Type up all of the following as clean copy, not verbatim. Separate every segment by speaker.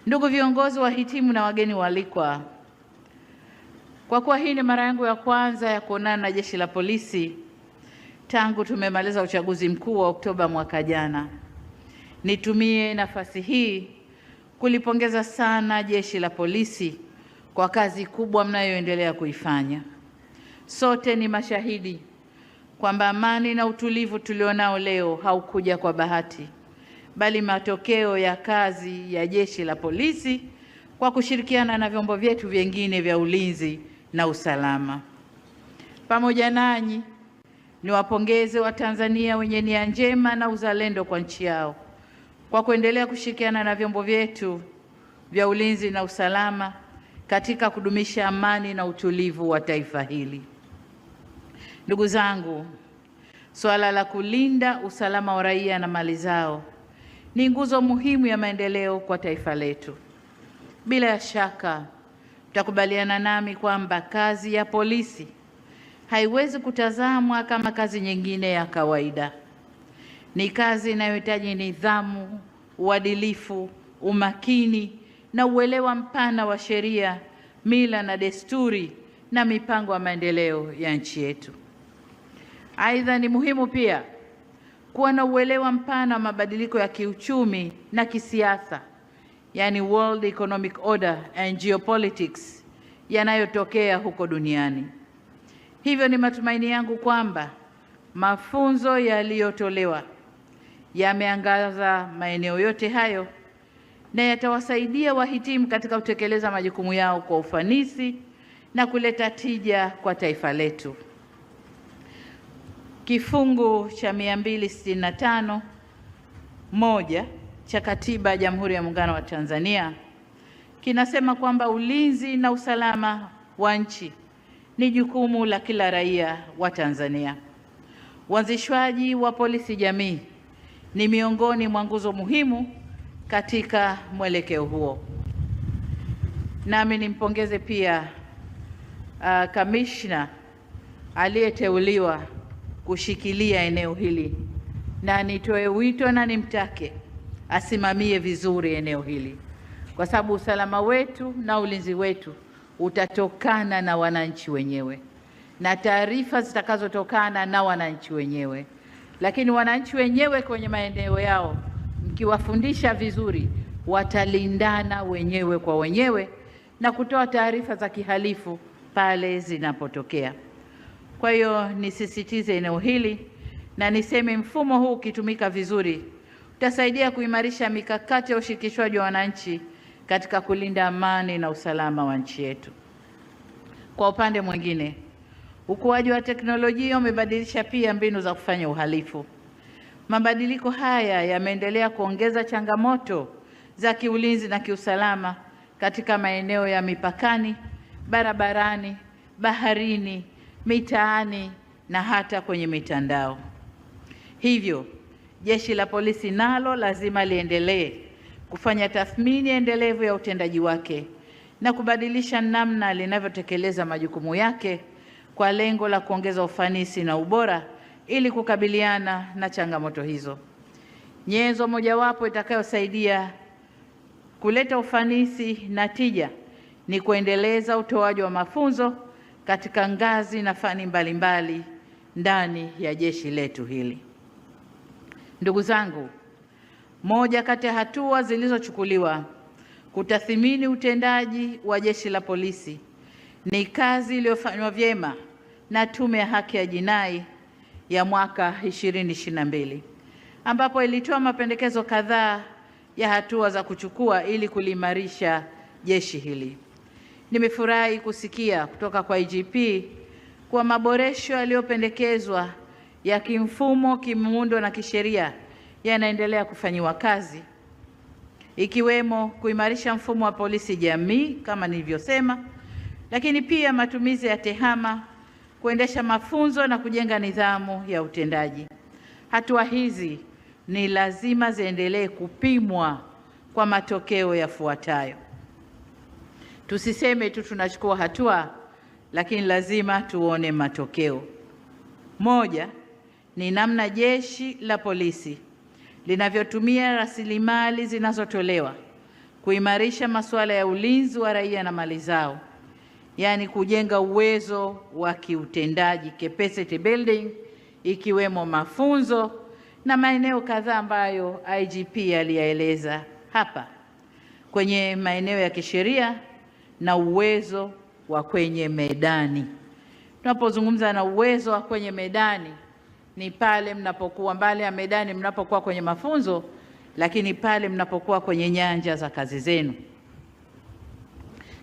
Speaker 1: Ndugu viongozi, wahitimu na wageni waalikwa, kwa kuwa hii ni mara yangu ya kwanza ya kuonana na Jeshi la Polisi tangu tumemaliza uchaguzi mkuu wa Oktoba mwaka jana, nitumie nafasi hii kulipongeza sana Jeshi la Polisi kwa kazi kubwa mnayoendelea kuifanya. Sote ni mashahidi kwamba amani na utulivu tulionao leo haukuja kwa bahati, bali matokeo ya kazi ya Jeshi la Polisi kwa kushirikiana na vyombo vyetu vingine vya ulinzi na usalama. Pamoja nanyi, niwapongeze Watanzania wenye nia njema na uzalendo kwa nchi yao kwa kuendelea kushirikiana na vyombo vyetu vya ulinzi na usalama katika kudumisha amani na utulivu wa taifa hili. Ndugu zangu, suala la kulinda usalama wa raia na mali zao ni nguzo muhimu ya maendeleo kwa taifa letu. Bila shaka mtakubaliana nami kwamba kazi ya polisi haiwezi kutazamwa kama kazi nyingine ya kawaida. Ni kazi inayohitaji nidhamu, uadilifu, umakini na uelewa mpana wa sheria, mila na desturi na mipango ya maendeleo ya nchi yetu. Aidha, ni muhimu pia kuwa na uelewa mpana wa mabadiliko ya kiuchumi na kisiasa, yani World Economic Order and Geopolitics, yanayotokea huko duniani. Hivyo ni matumaini yangu kwamba mafunzo yaliyotolewa yameangaza maeneo yote hayo na yatawasaidia wahitimu katika kutekeleza majukumu yao kwa ufanisi na kuleta tija kwa taifa letu. Kifungu cha 265(1) cha Katiba ya Jamhuri ya Muungano wa Tanzania kinasema kwamba ulinzi na usalama wa nchi ni jukumu la kila raia wa Tanzania. Uanzishwaji wa polisi jamii ni miongoni mwa nguzo muhimu katika mwelekeo huo. Nami nimpongeze pia kamishna aliyeteuliwa kushikilia eneo hili, na nitoe wito na nimtake asimamie vizuri eneo hili, kwa sababu usalama wetu na ulinzi wetu utatokana na wananchi wenyewe na taarifa zitakazotokana na wananchi wenyewe. Lakini wananchi wenyewe kwenye maeneo yao, mkiwafundisha vizuri, watalindana wenyewe kwa wenyewe na kutoa taarifa za kihalifu pale zinapotokea. Kwa hiyo nisisitize eneo hili na niseme mfumo huu ukitumika vizuri utasaidia kuimarisha mikakati ya ushirikishwaji wa wananchi katika kulinda amani na usalama wa nchi yetu. Kwa upande mwingine, ukuaji wa teknolojia umebadilisha pia mbinu za kufanya uhalifu. Mabadiliko haya yameendelea kuongeza changamoto za kiulinzi na kiusalama katika maeneo ya mipakani, barabarani, baharini, mitaani na hata kwenye mitandao. Hivyo, Jeshi la Polisi nalo lazima liendelee kufanya tathmini endelevu ya utendaji wake na kubadilisha namna linavyotekeleza majukumu yake kwa lengo la kuongeza ufanisi na ubora ili kukabiliana na changamoto hizo. Nyenzo mojawapo itakayosaidia kuleta ufanisi na tija ni kuendeleza utoaji wa mafunzo katika ngazi na fani mbalimbali ndani ya jeshi letu hili. Ndugu zangu, moja kati ya hatua zilizochukuliwa kutathmini utendaji wa Jeshi la Polisi ni kazi iliyofanywa vyema na Tume ya Haki ya Jinai ya mwaka 2022, ambapo ilitoa mapendekezo kadhaa ya hatua za kuchukua ili kuliimarisha jeshi hili. Nimefurahi kusikia kutoka kwa IGP kwa maboresho yaliyopendekezwa ya kimfumo, kimuundo na kisheria yanaendelea kufanyiwa kazi, ikiwemo kuimarisha mfumo wa polisi jamii kama nilivyosema, lakini pia matumizi ya tehama, kuendesha mafunzo na kujenga nidhamu ya utendaji. Hatua hizi ni lazima ziendelee kupimwa kwa matokeo yafuatayo. Tusiseme tu tunachukua hatua, lakini lazima tuone matokeo. Moja, ni namna Jeshi la Polisi linavyotumia rasilimali zinazotolewa kuimarisha masuala ya ulinzi wa raia na mali zao, yaani kujenga uwezo wa kiutendaji, capacity building, ikiwemo mafunzo na maeneo kadhaa ambayo IGP aliyaeleza hapa, kwenye maeneo ya kisheria na uwezo wa kwenye medani. Tunapozungumza na uwezo wa kwenye medani, ni pale mnapokuwa mbali ya medani, mnapokuwa kwenye mafunzo, lakini pale mnapokuwa kwenye nyanja za kazi zenu.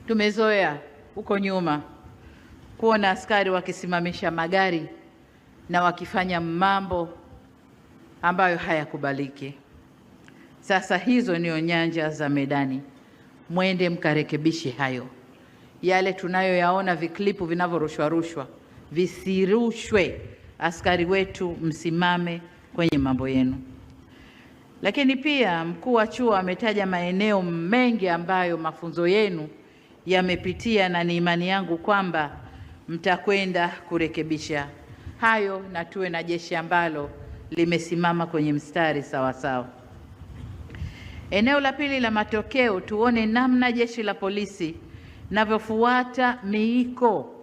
Speaker 1: Tumezoea huko nyuma kuona askari wakisimamisha magari na wakifanya mambo ambayo hayakubaliki. Sasa hizo ndio nyanja za medani. Mwende mkarekebishe hayo. Yale tunayoyaona viklipu vinavyorushwa visirushwe. Askari wetu msimame kwenye mambo yenu. Lakini pia mkuu wa chuo ametaja maeneo mengi ambayo mafunzo yenu yamepitia, na ni imani yangu kwamba mtakwenda kurekebisha hayo na tuwe na jeshi ambalo limesimama kwenye mstari sawa sawa. Eneo la pili la matokeo, tuone namna jeshi la polisi linavyofuata miiko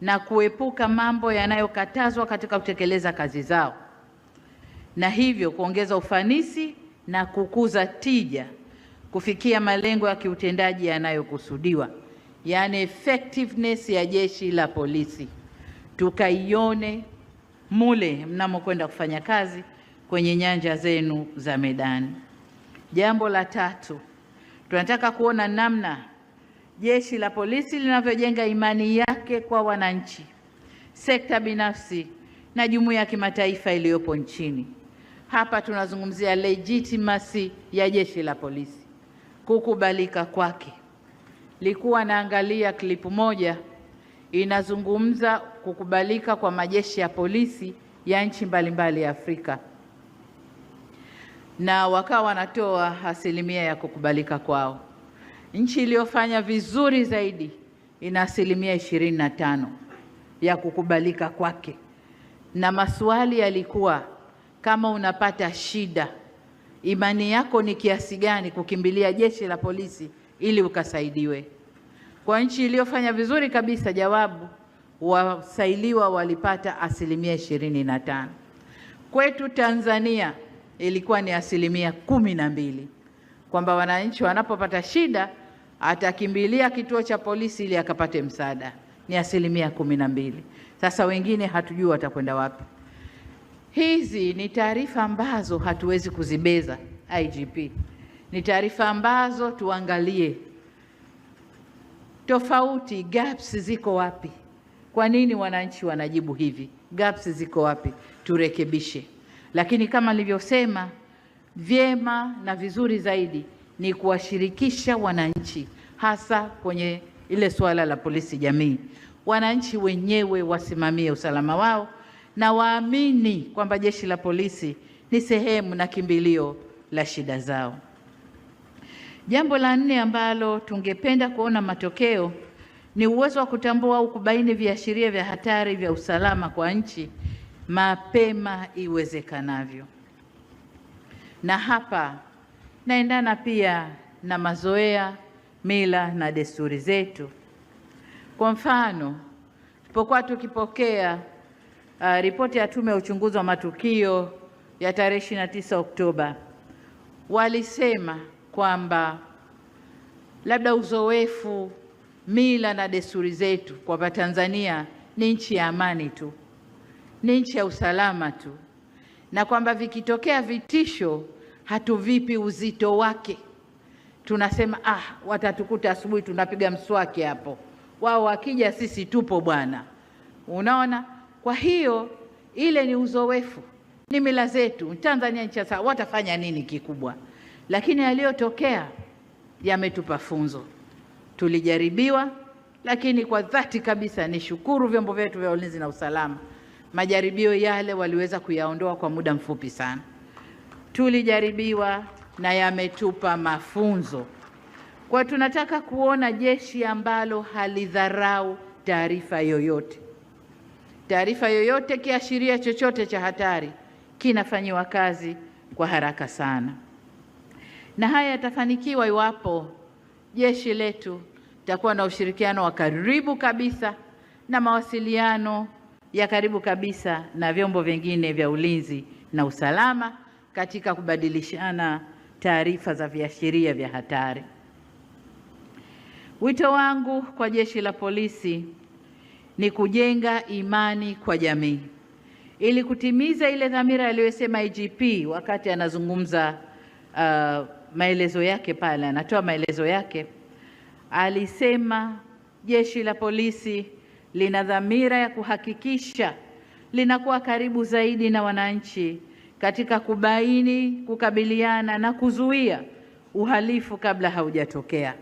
Speaker 1: na kuepuka mambo yanayokatazwa katika kutekeleza kazi zao, na hivyo kuongeza ufanisi na kukuza tija kufikia malengo ya kiutendaji yanayokusudiwa, yaani effectiveness ya jeshi la polisi tukaione mule mnamokwenda kufanya kazi kwenye nyanja zenu za medani. Jambo la tatu, tunataka kuona namna jeshi la polisi linavyojenga imani yake kwa wananchi, sekta binafsi na jumuiya ya kimataifa iliyopo nchini. Hapa tunazungumzia legitimacy ya jeshi la polisi, kukubalika kwake. Likuwa naangalia klipu moja inazungumza kukubalika kwa majeshi ya polisi ya nchi mbalimbali ya Afrika, na wakawa wanatoa asilimia ya kukubalika kwao. Nchi iliyofanya vizuri zaidi ina asilimia 25 ya kukubalika kwake, na maswali yalikuwa, kama unapata shida, imani yako ni kiasi gani kukimbilia jeshi la polisi ili ukasaidiwe? Kwa nchi iliyofanya vizuri kabisa, jawabu, wasailiwa walipata asilimia 25. Kwetu Tanzania ilikuwa ni asilimia 12, kwamba wananchi wanapopata shida atakimbilia kituo cha polisi ili akapate msaada, ni asilimia 12. Sasa wengine hatujui watakwenda wapi. Hizi ni taarifa ambazo hatuwezi kuzibeza IGP. Ni taarifa ambazo tuangalie tofauti, gaps ziko wapi? Kwa nini wananchi wanajibu hivi? Gaps ziko wapi? Turekebishe. Lakini kama nilivyosema, vyema na vizuri zaidi ni kuwashirikisha wananchi, hasa kwenye ile suala la polisi jamii. Wananchi wenyewe wasimamie usalama wao na waamini kwamba jeshi la polisi ni sehemu na kimbilio la shida zao. Jambo la 4 ambalo tungependa kuona matokeo ni uwezo wa kutambua au kubaini viashiria vya hatari vya usalama kwa nchi mapema iwezekanavyo. Na hapa naendana pia na mazoea, mila na desturi zetu. Kwa mfano, tulipokuwa tukipokea ripoti ya Tume ya Uchunguzi wa Matukio ya tarehe 29 Oktoba, walisema kwamba labda uzoefu, mila na desturi zetu kwamba Tanzania ni nchi ya amani tu, ni nchi ya usalama tu, na kwamba vikitokea vitisho hatuvipi uzito wake. Tunasema watatukuta asubuhi tunapiga mswaki hapo, wao wakija sisi tupo bwana. Unaona? Kwa hiyo ile ni uzoefu, ni mila zetu. Tanzania nchi sasa watafanya nini kikubwa? Lakini yaliyotokea yametupa funzo. Tulijaribiwa, lakini kwa dhati kabisa nishukuru vyombo vyetu vya ulinzi na usalama. Majaribio yale waliweza kuyaondoa kwa muda mfupi sana. Tulijaribiwa na yametupa mafunzo. Kwa tunataka kuona jeshi ambalo halidharau taarifa yoyote. Taarifa yoyote, kiashiria chochote cha hatari kinafanyiwa kazi kwa haraka sana. Na haya yatafanikiwa iwapo jeshi letu litakuwa na ushirikiano wa karibu kabisa na mawasiliano ya karibu kabisa na vyombo vingine vya ulinzi na usalama katika kubadilishana taarifa za viashiria vya hatari. Wito wangu kwa jeshi la polisi ni kujenga imani kwa jamii ili kutimiza ile dhamira aliyosema IGP wakati anazungumza maelezo yake pale, anatoa maelezo yake. Alisema jeshi la polisi lina dhamira ya kuhakikisha linakuwa karibu zaidi na wananchi katika kubaini, kukabiliana na kuzuia uhalifu kabla haujatokea.